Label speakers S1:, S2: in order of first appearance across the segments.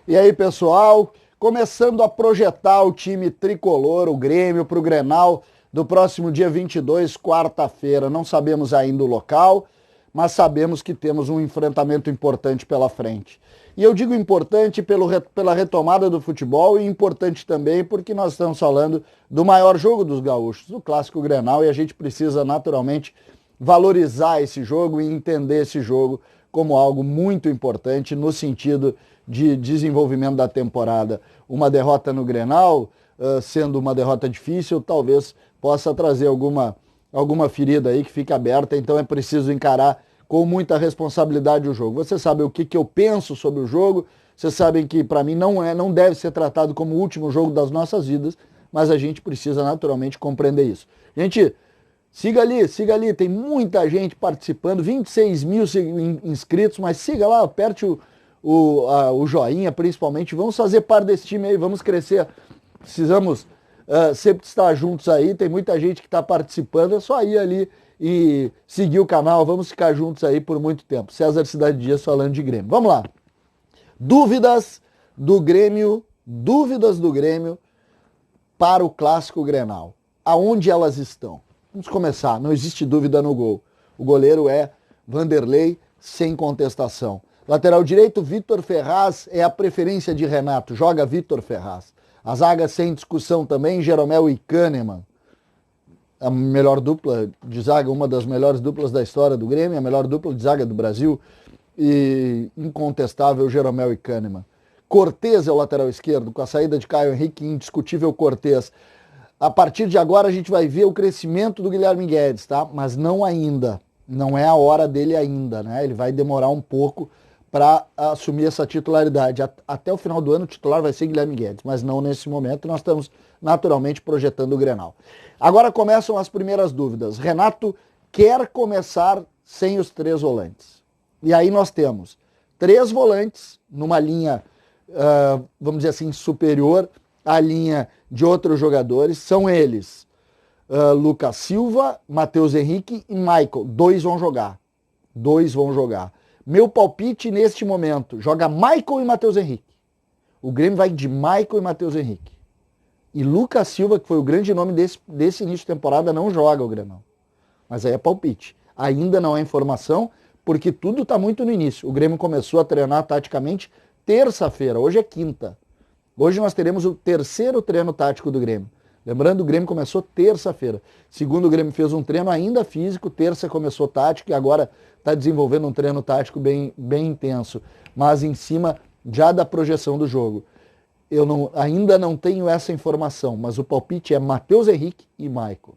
S1: E aí, pessoal, começando a projetar o time tricolor, o Grêmio, para o Grenal do próximo dia 22, quarta-feira. Não sabemos ainda o local, mas sabemos que temos um enfrentamento importante pela frente. E eu digo importante pela retomada do futebol e importante também porque nós estamos falando do maior jogo dos gaúchos, do Clássico Grenal, e a gente precisa naturalmente valorizar esse jogo e entender esse jogo como algo muito importante no sentido de desenvolvimento da temporada. Uma derrota no Grenal, sendo uma derrota difícil, talvez possa trazer alguma ferida aí que fica aberta, então é preciso encarar com muita responsabilidade o jogo. Você sabe o que eu penso sobre o jogo, vocês sabem que para mim não deve ser tratado como o último jogo das nossas vidas, mas a gente precisa naturalmente compreender isso. Gente, siga ali, tem muita gente participando, 26 mil inscritos, mas siga lá, aperte o joinha principalmente, vamos fazer parte desse time aí, vamos crescer, precisamos sempre estar juntos aí, tem muita gente que está participando, é só ir ali e seguir o canal, vamos ficar juntos aí por muito tempo. César Cidade Dias falando de Grêmio. Vamos lá. Dúvidas do Grêmio para o Clássico Grenal. Aonde elas estão? Vamos começar, não existe dúvida no gol. O goleiro é Vanderlei, sem contestação. Lateral direito, Vitor Ferraz, é a preferência de Renato, joga Vitor Ferraz. A zaga sem discussão também, Jeromel e Kahneman. A melhor dupla de zaga, uma das melhores duplas da história do Grêmio, a melhor dupla de zaga do Brasil, e incontestável Jeromel e Kahneman. Cortez é o lateral esquerdo, com a saída de Caio Henrique, indiscutível Cortez. A partir de agora a gente vai ver o crescimento do Guilherme Guedes, tá? Mas não ainda, não é a hora dele ainda, né? Ele vai demorar um pouco para assumir essa titularidade. Até o final do ano o titular vai ser Guilherme Guedes, mas não nesse momento, nós estamos naturalmente projetando o Grenal. Agora começam as primeiras dúvidas. Renato quer começar sem os três volantes. E aí nós temos três volantes numa linha, vamos dizer assim, superior à linha de outros jogadores. São eles, Lucas Silva, Matheus Henrique e Michael. Dois vão jogar. Meu palpite neste momento, joga Michael e Matheus Henrique. O Grêmio vai de Michael e Matheus Henrique. E Lucas Silva, que foi o grande nome desse início de temporada, não joga o Grenal. Mas aí é palpite. Ainda não é informação, porque tudo está muito no início. O Grêmio começou a treinar taticamente terça-feira, hoje é quinta. Hoje nós teremos o terceiro treino tático do Grêmio. Lembrando, o Grêmio começou terça-feira. Segundo, o Grêmio fez um treino ainda físico, terça começou tático e agora está desenvolvendo um treino tático bem intenso. Mas em cima já da projeção do jogo. Ainda não tenho essa informação, mas o palpite é Matheus Henrique e Michael.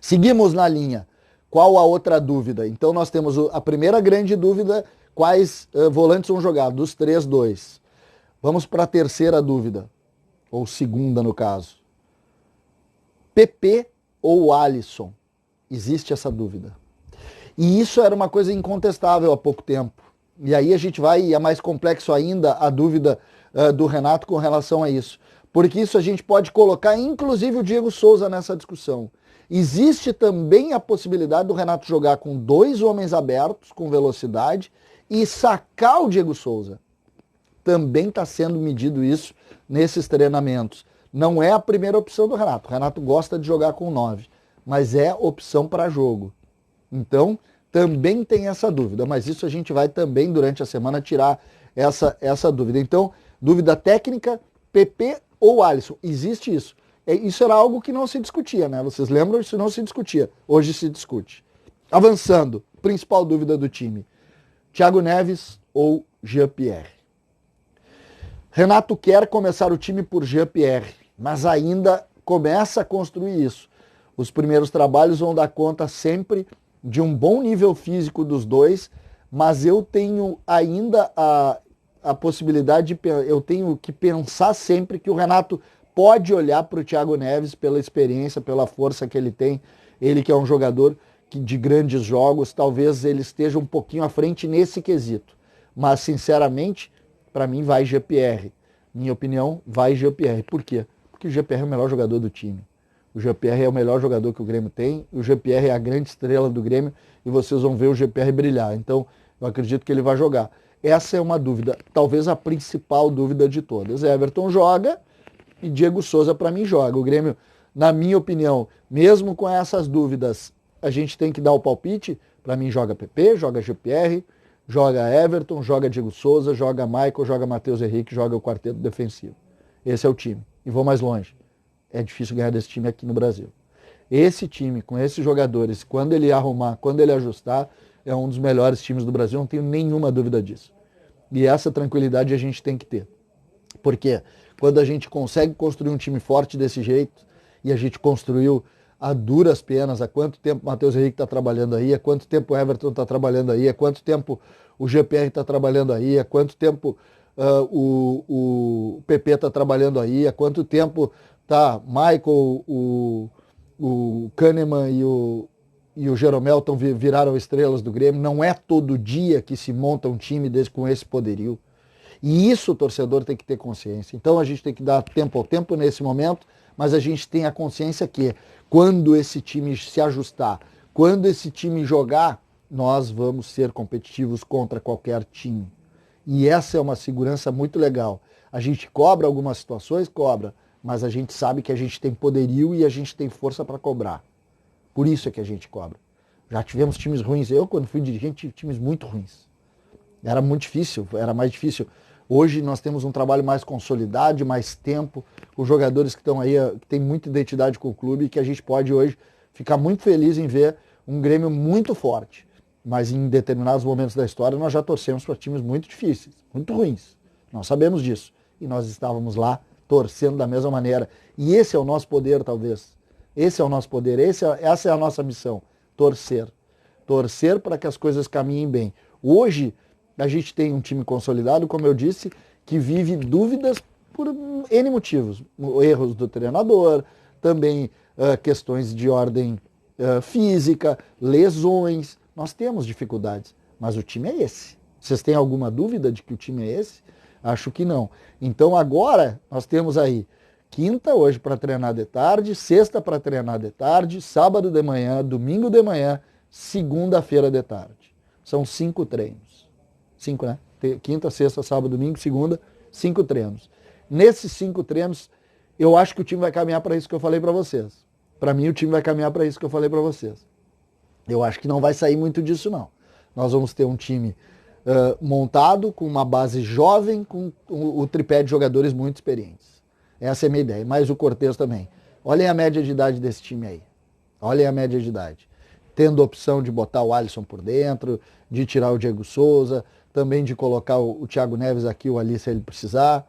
S1: Seguimos na linha. Qual a outra dúvida? Então nós temos a primeira grande dúvida, quais volantes vão jogar? Dos 3, 2. Vamos para a terceira dúvida, ou segunda no caso. PP ou Alisson? Existe essa dúvida. E isso era uma coisa incontestável há pouco tempo. E aí a gente vai, é mais complexo ainda a dúvida do Renato com relação a isso. Porque isso a gente pode colocar, inclusive, o Diego Souza nessa discussão. Existe também a possibilidade do Renato jogar com dois homens abertos, com velocidade, e sacar o Diego Souza. Também está sendo medido isso nesses treinamentos. Não é a primeira opção do Renato. O Renato gosta de jogar com 9, mas é opção para jogo. Então, também tem essa dúvida, mas isso a gente vai também, durante a semana, tirar essa dúvida. Então, dúvida técnica, PP ou Alisson. Existe isso. Isso era algo que não se discutia, né? Vocês lembram? Isso não se discutia. Hoje se discute. Avançando, principal dúvida do time. Thiago Neves ou Jean-Pierre? Renato quer começar o time por Jean-Pierre, mas ainda começa a construir isso. Os primeiros trabalhos vão dar conta sempre de um bom nível físico dos dois, mas eu tenho ainda a possibilidade, eu tenho que pensar sempre que o Renato pode olhar para o Thiago Neves pela experiência, pela força que ele tem, ele que é um jogador de grandes jogos, talvez ele esteja um pouquinho à frente nesse quesito. Mas, sinceramente, para mim vai Jean-Pierre. Minha opinião, vai Jean-Pierre. Por quê? Porque o Jean-Pierre é o melhor jogador do time. O Jean-Pierre é o melhor jogador que o Grêmio tem, o Jean-Pierre é a grande estrela do Grêmio e vocês vão ver o Jean-Pierre brilhar. Então, eu acredito que ele vai jogar. Essa é uma dúvida, talvez a principal dúvida de todas. Everton joga e Diego Souza para mim joga. O Grêmio, na minha opinião, mesmo com essas dúvidas, a gente tem que dar o palpite. Para mim joga PP, joga GPR, joga Everton, joga Diego Souza, joga Michael, joga Matheus Henrique, joga o quarteto defensivo. Esse é o time. E vou mais longe. É difícil ganhar desse time aqui no Brasil. Esse time, com esses jogadores, quando ele arrumar, quando ele ajustar, é um dos melhores times do Brasil, não tenho nenhuma dúvida disso. E essa tranquilidade a gente tem que ter. Porque quando a gente consegue construir um time forte desse jeito, e a gente construiu a duras penas, há quanto tempo o Matheus Henrique está trabalhando aí, há quanto tempo o Everton está trabalhando aí, há quanto tempo o GPR está trabalhando aí, há quanto tempo o PP está trabalhando aí, há quanto tempo tá Michael, o Kahneman e o Jeromel viraram estrelas do Grêmio. Não é todo dia que se monta um time desse com esse poderio. E isso o torcedor tem que ter consciência. Então a gente tem que dar tempo ao tempo nesse momento, mas a gente tem a consciência que quando esse time se ajustar, quando esse time jogar, nós vamos ser competitivos contra qualquer time. E essa é uma segurança muito legal. A gente cobra algumas situações, cobra, mas a gente sabe que a gente tem poderio e a gente tem força para cobrar. Por isso é que a gente cobra. Já tivemos times ruins. Eu, quando fui dirigente, tive times muito ruins. Era muito difícil, era mais difícil. Hoje nós temos um trabalho mais consolidado, mais tempo, os jogadores que estão aí, que têm muita identidade com o clube e que a gente pode hoje ficar muito feliz em ver um Grêmio muito forte. Mas em determinados momentos da história nós já torcemos para times muito difíceis, muito ruins. Nós sabemos disso. E nós estávamos lá torcendo da mesma maneira. E esse é o nosso poder, talvez. Esse é o nosso poder, essa é a nossa missão, torcer. Torcer para que as coisas caminhem bem. Hoje, a gente tem um time consolidado, como eu disse, que vive dúvidas por N motivos. Erros do treinador, também questões de ordem física, lesões. Nós temos dificuldades, mas o time é esse. Vocês têm alguma dúvida de que o time é esse? Acho que não. Então agora nós temos aí quinta hoje para treinar de tarde, sexta para treinar de tarde, sábado de manhã, domingo de manhã, segunda-feira de tarde. São 5 treinos. 5, né? Quinta, sexta, sábado, domingo, segunda, 5 treinos. Nesses 5 treinos, eu acho que o time vai caminhar para isso que eu falei para vocês. Para mim, o time vai caminhar para isso que eu falei para vocês. Eu acho que não vai sair muito disso, não. Nós vamos ter um time montado com uma base jovem, com o tripé de jogadores muito experientes. Essa é a minha ideia. Mas o Cortez também. Olhem a média de idade desse time aí. Olhem a média de idade. Tendo a opção de botar o Alisson por dentro, de tirar o Diego Souza, também de colocar o Thiago Neves aqui ou ali se ele precisar.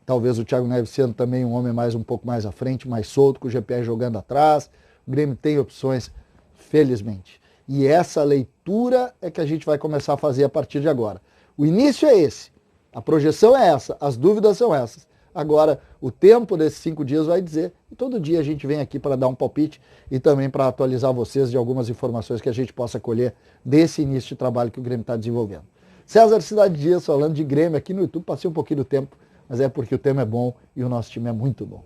S1: Talvez o Thiago Neves sendo também um homem um pouco mais à frente, mais solto, com o GPR jogando atrás. O Grêmio tem opções, felizmente. E essa leitura é que a gente vai começar a fazer a partir de agora. O início é esse, a projeção é essa, as dúvidas são essas. Agora, o tempo desses 5 dias vai dizer, e todo dia a gente vem aqui para dar um palpite e também para atualizar vocês de algumas informações que a gente possa colher desse início de trabalho que o Grêmio está desenvolvendo. César Cidade Dias falando de Grêmio aqui no YouTube, passei um pouquinho do tempo, mas é porque o tema é bom e o nosso time é muito bom.